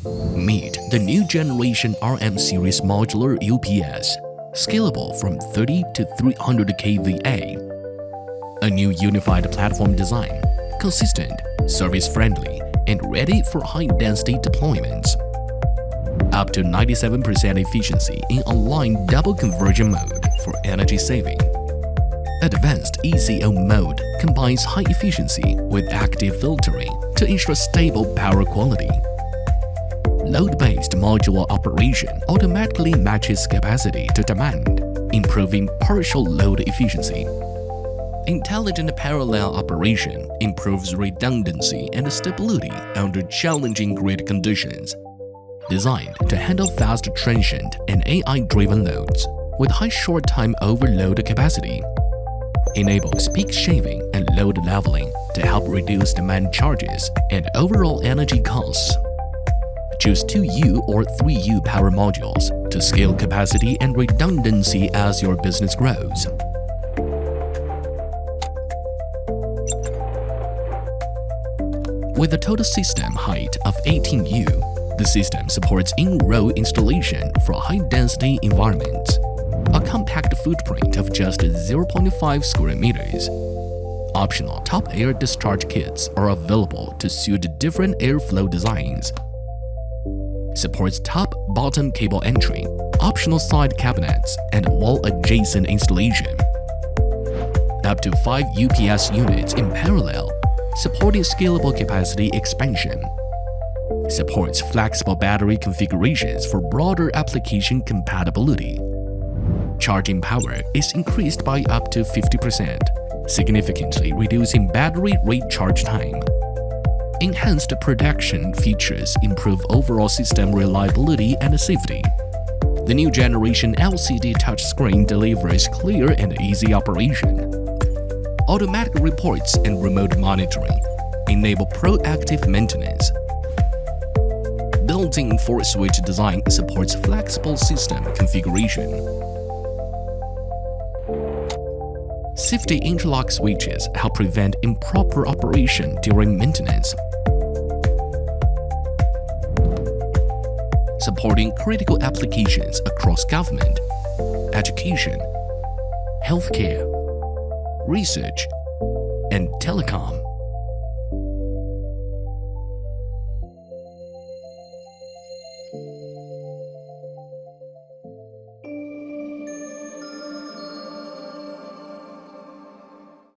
Meet the new generation RM Series Modular UPS, scalable from 30 to 300 kVA. A new unified platform design, consistent, service-friendly, and ready for high-density deployments. Up to 97% efficiency in online double conversion mode for energy saving. Advanced ECO mode combines high efficiency with active filtering to ensure stable power quality. Load-based modular operation automatically matches capacity to demand, improving partial load efficiency. Intelligent parallel operation improves redundancy and stability under challenging grid conditions. Designed to handle fast transient and AI-driven loads with high short-time overload capacity. Enables peak shaving and load leveling to help reduce demand charges and overall energy costs. Choose 2U or 3U power modules to scale capacity and redundancy as your business grows. With a total system height of 18U, the system supports in-row installation for high-density environments. A compact footprint of just 0.5 square meters. Optional top air discharge kits are available to suit different airflow designs. Supports top-bottom cable entry, optional side cabinets, and wall-adjacent installation. Up to 5 UPS units in parallel, supporting scalable capacity expansion. Supports flexible battery configurations for broader application compatibility. Charging power is increased by up to 50%, significantly reducing battery recharge time. Enhanced protection features improve overall system reliability and safety. The new generation LCD touchscreen delivers clear and easy operation. Automatic reports and remote monitoring enable proactive maintenance. Built-in 4-switch design supports flexible system configuration. Safety interlock switches help prevent improper operation during maintenance. Supporting critical applications across government, education, healthcare, research, and telecom.